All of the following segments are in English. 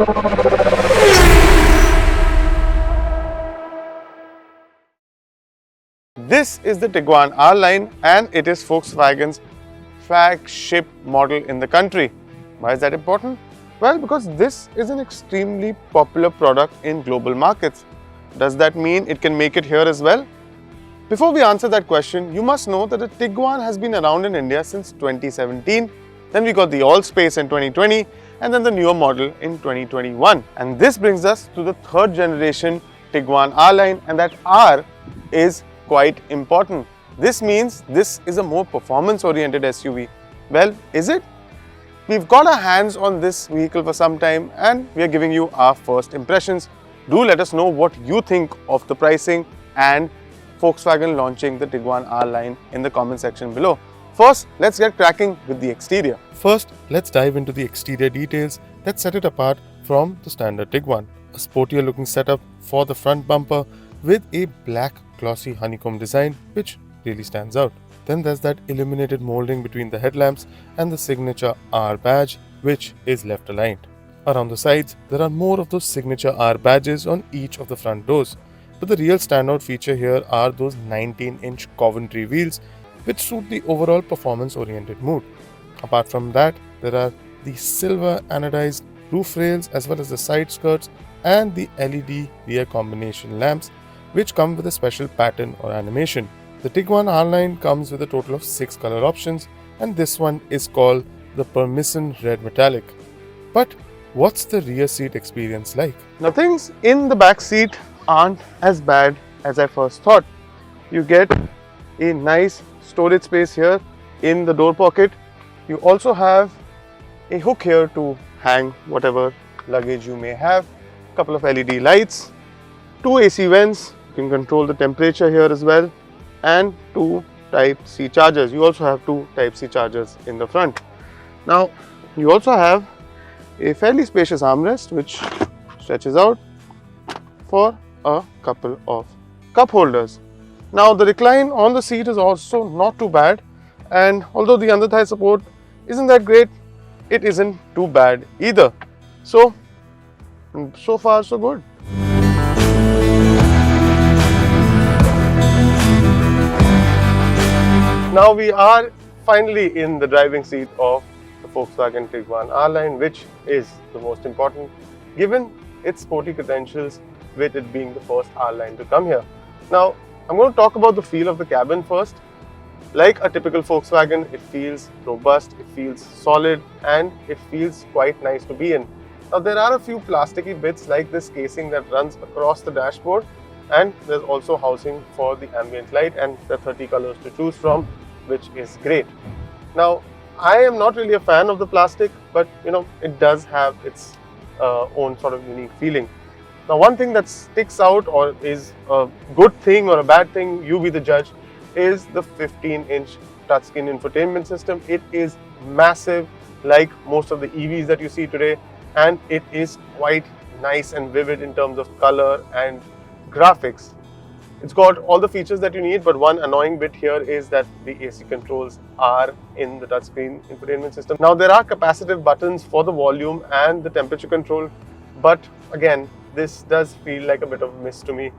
This is the Tiguan R-Line and it is Volkswagen's flagship model in the country. Why is that important? Well, because this is an extremely popular product in global markets. Does that mean it can make it here as well? Before we answer that question, you must know that the Tiguan has been around in India since 2017. Then we got the All-Space in 2020 and then the newer model in 2021. And this brings us to the third generation Tiguan R-Line, and that R is quite important. This means this is a more performance-oriented SUV. Well, is it? We've got our hands on this vehicle for some time and we are giving you our first impressions. Do let us know what you think of the pricing and Volkswagen launching the Tiguan R-Line in the comment section below. First, let's get cracking with the exterior. First, let's dive into the exterior details that set it apart from the standard Tiguan. A sportier looking setup for the front bumper with a black glossy honeycomb design which really stands out. Then there's that illuminated molding between the headlamps and the signature R badge which is left aligned. Around the sides, there are more of those signature R badges on each of the front doors. But the real standout feature here are those 19-inch Coventry wheels which suit the overall performance-oriented mood. Apart from that, there are the silver anodized roof rails as well as the side skirts and the LED rear combination lamps which come with a special pattern or animation. The Tiguan R-Line comes with a total of 6 color options and this one is called the Permission Red Metallic. But what's the rear seat experience like? Now things in the back seat aren't as bad as I first thought. You get a nice storage space here in the door pocket. You also have a hook here to hang whatever luggage you may have. A couple of LED lights, 2 AC vents, you can control the temperature here as well, and 2 Type-C chargers. You also have 2 Type-C chargers in the front. Now you also have a fairly spacious armrest which stretches out for a couple of cup holders. Now the recline on the seat is also not too bad, and although the under thigh support isn't that great, it isn't too bad either. So far so good. Now we are finally in the driving seat of the Volkswagen Tiguan R-Line, which is the most important given its sporty credentials with it being the first R-Line to come here. Now I'm going to talk about the feel of the cabin first. Like a typical Volkswagen, it feels robust, it feels solid and it feels quite nice to be in. Now there are a few plasticky bits like this casing that runs across the dashboard, and there's also housing for the ambient light and the 30 colors to choose from, which is great. Now I am not really a fan of the plastic, but it does have its own sort of unique feeling. Now one thing that sticks out, or is a good thing or a bad thing, you be the judge, is the 15-inch touchscreen infotainment system. It is massive like most of the EVs that you see today, and it is quite nice and vivid in terms of color and graphics. It's got all the features that you need, but one annoying bit here is that the AC controls are in the touchscreen infotainment system. Now there are capacitive buttons for the volume and the temperature control, but again this does feel like a bit of a miss to me.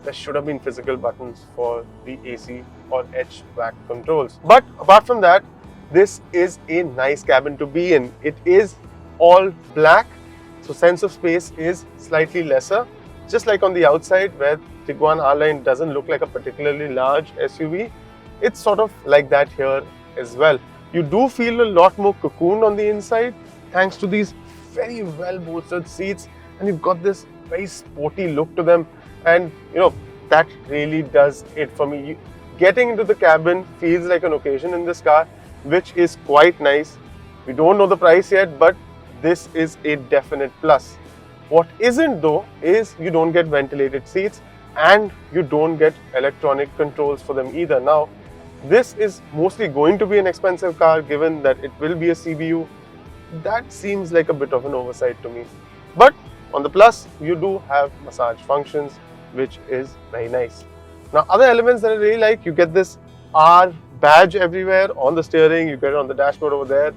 There should have been physical buttons for the AC or HVAC controls. But apart from that, this is a nice cabin to be in. It is all black, so sense of space is slightly lesser. Just like on the outside where Tiguan R-Line doesn't look like a particularly large SUV, it's sort of like that here as well. You do feel a lot more cocooned on the inside thanks to these very well bolstered seats, and you've got this very sporty look to them, and that really does it for me. Getting into the cabin feels like an occasion in this car, which is quite nice. We don't know the price yet, but this is a definite plus. What isn't though is you don't get ventilated seats and you don't get electronic controls for them either. Now this is mostly going to be an expensive car given that it will be a CBU. That seems like a bit of an oversight to me. But on the plus, you do have massage functions, which is very nice. Now other elements that I really like, you get this R badge everywhere on the steering, you get it on the dashboard over there.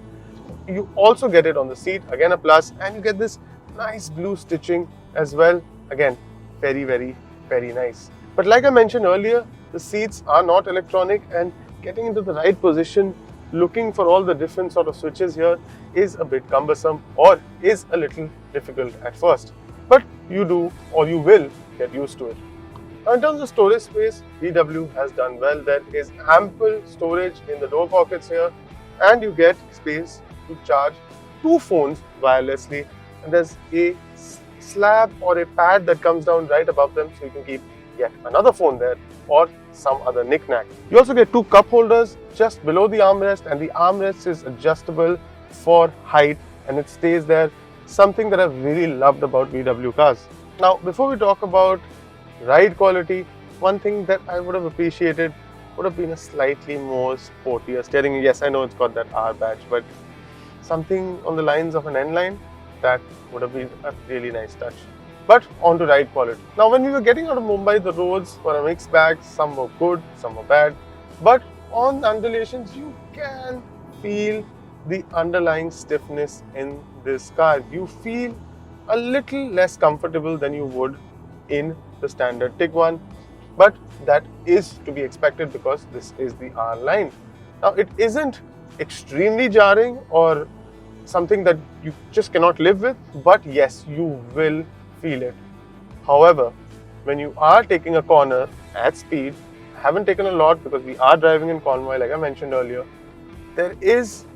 You also get it on the seat, again a plus, and you get this nice blue stitching as well. Again, very, very, very nice. But like I mentioned earlier, the seats are not electronic, and getting into the right position, looking for all the different sort of switches here is a bit cumbersome or is a little difficult at first. But you do, or you will, get used to it. Now, in terms of storage space, VW has done well. There is ample storage in the door pockets here, and you get space to charge 2 phones wirelessly, and there's a slab or a pad that comes down right above them, so you can keep yet another phone there or some other knick-knack. You also get 2 cup holders just below the armrest, and the armrest is adjustable for height and it stays there, something that I've really loved about VW cars. Now, before we talk about ride quality, one thing that I would have appreciated would have been a slightly more sportier steering wheel. Yes, I know it's got that R badge, but something on the lines of an N-line, that would have been a really nice touch. But on to ride quality. Now, when we were getting out of Mumbai, the roads were a mixed bag. Some were good, some were bad. But on undulations, you can feel the underlying stiffness in this car. You feel a little less comfortable than you would in the standard Tiguan. But that is to be expected because this is the R-Line. Now, it isn't extremely jarring or something that you just cannot live with, but yes, you will feel it. However, when you are taking a corner at speed, I haven't taken a lot because we are driving in Convoy, like I mentioned earlier, there is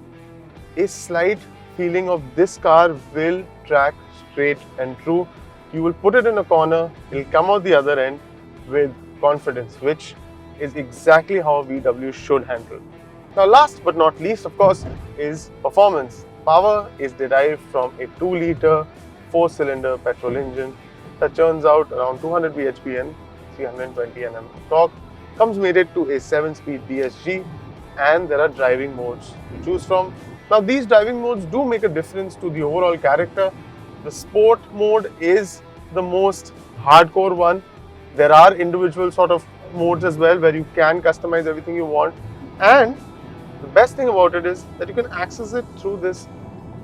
a slight feeling of this car will track straight and true. You will put it in a corner, it will come out the other end with confidence, which is exactly how VW should handle. Now, last but not least, of course, is performance. Power is derived from a 2-liter 4-cylinder petrol engine that churns out around 200 bhp and 320 Nm of torque, comes mated to a 7-speed DSG, and there are driving modes to choose from. Now, these driving modes do make a difference to the overall character. The sport mode is the most hardcore one. There are individual sort of modes as well where you can customize everything you want, and the best thing about it is that you can access it through this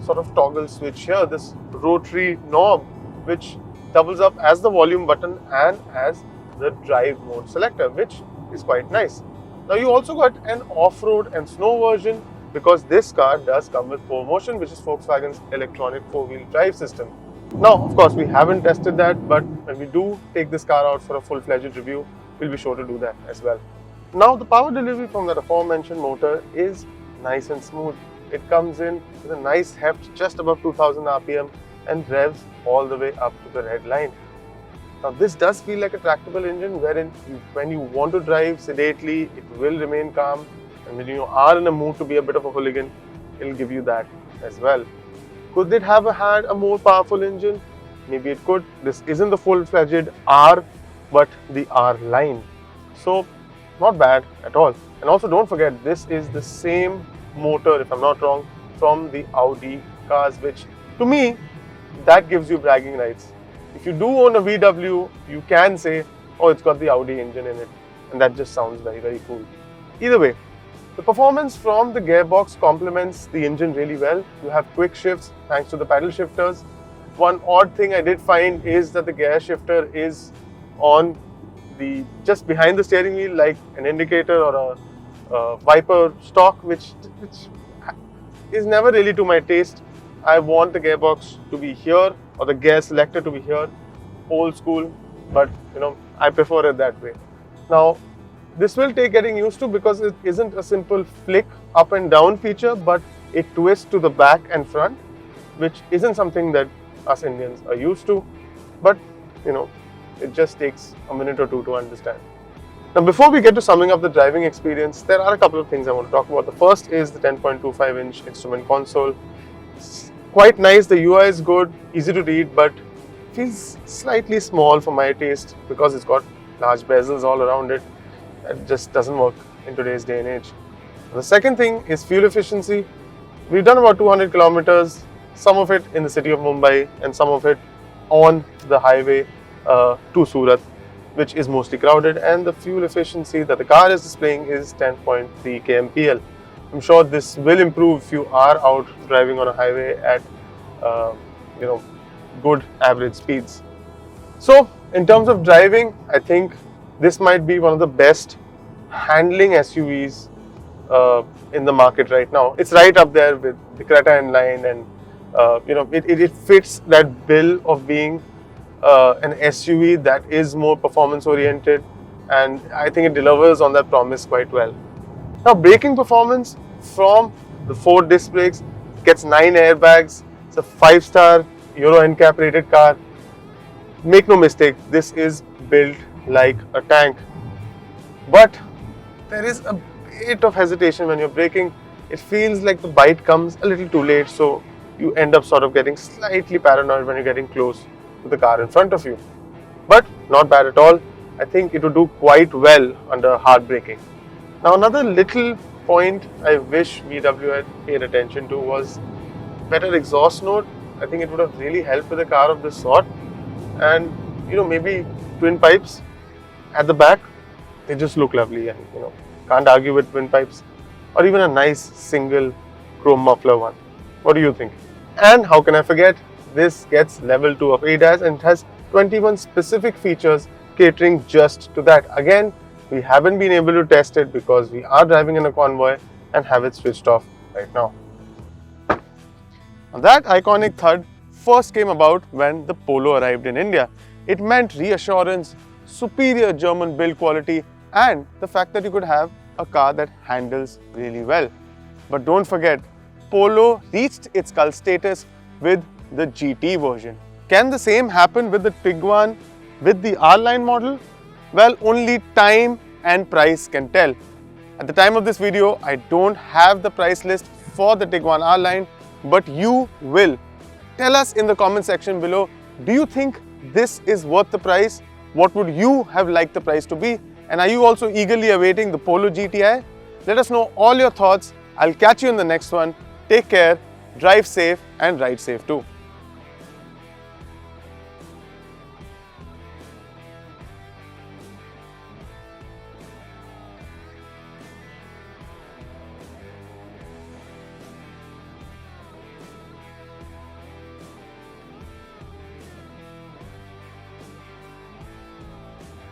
sort of toggle switch here, this rotary knob, which doubles up as the volume button and as the drive mode selector, which is quite nice. Now, you also got an off-road and snow version because this car does come with aforementioned, which is Volkswagen's electronic 4-wheel drive system. Now, of course, we haven't tested that, but when we do take this car out for a full-fledged review, we'll be sure to do that as well. Now, the power delivery from that aforementioned motor is nice and smooth. It comes in with a nice heft just above 2000 RPM and revs all the way up to the red line. Now, this does feel like a tractable engine wherein when you want to drive sedately, it will remain calm, and when you are in a mood to be a bit of a hooligan, it will give you that as well. Could it have had a more powerful engine? Maybe it could. This isn't the full-fledged R, but the R-Line. So, not bad at all. And also, don't forget, this is the same motor, if I'm not wrong, from the Audi cars, which to me, that gives you bragging rights. If you do own a VW, you can say, oh, it's got the Audi engine in it, and that just sounds very, very cool. Either way, the performance from the gearbox complements the engine really well. You have quick shifts thanks to the paddle shifters. One odd thing I did find is that the gear shifter is on the just behind the steering wheel, like an indicator or a wiper stalk, which is never really to my taste. I want the gearbox to be here or the gear selector to be here, old school, but I prefer it that way. Now, this will take getting used to because it isn't a simple flick up and down feature, but a twist to the back and front, which isn't something that us Indians are used to, but it just takes a minute or two to understand. Now, before we get to summing up the driving experience, there are a couple of things I want to talk about. The first is the 10.25-inch instrument console. It's quite nice, the UI is good, easy to read, but feels slightly small for my taste because it's got large bezels all around it. That just doesn't work in today's day and age. The second thing is fuel efficiency. We've done about 200 kilometers, some of it in the city of Mumbai and some of it on the highway to Surat, which is mostly crowded, and the fuel efficiency that the car is displaying is 10.3 kmpl. I'm sure this will improve if you are out driving on a highway at good average speeds. So in terms of driving, I think this might be one of the best handling SUVs in the market right now. It's right up there with the Creta N-Line, and it fits that bill of being an SUV that is more performance oriented, and I think it delivers on that promise quite well. Now, braking performance from the 4 disc brakes, gets 9 airbags. It's a 5-star Euro NCAP rated car. Make no mistake, this is built like a tank. But there is a bit of hesitation when you're braking. It feels like the bite comes a little too late, so you end up sort of getting slightly paranoid when you're getting close to the car in front of you. But not bad at all. I think it would do quite well under hard braking. Now, another little point I wish VW had paid attention to was better exhaust note. I think it would have really helped with a car of this sort. And maybe twin pipes at the back, they just look lovely, and can't argue with twin pipes, or even a nice single chrome muffler one. What do you think? And how can I forget, this gets level 2 of ADAS and it has 21 specific features catering just to that. Again, we haven't been able to test it because we are driving in a convoy and have it switched off right now. Now, that iconic thud first came about when the Polo arrived in India. It meant reassurance, superior German build quality, and the fact that you could have a car that handles really well. But don't forget, Polo reached its cult status with the GT version. Can the same happen with the Tiguan with the R-Line model? Well, only time and price can tell. At the time of this video, I don't have the price list for the Tiguan R-Line, but you will. Tell us in the comment section below, do you think this is worth the price? What would you have liked the price to be? And are you also eagerly awaiting the Polo GTI? Let us know all your thoughts. I'll catch you in the next one. Take care, drive safe and ride safe too.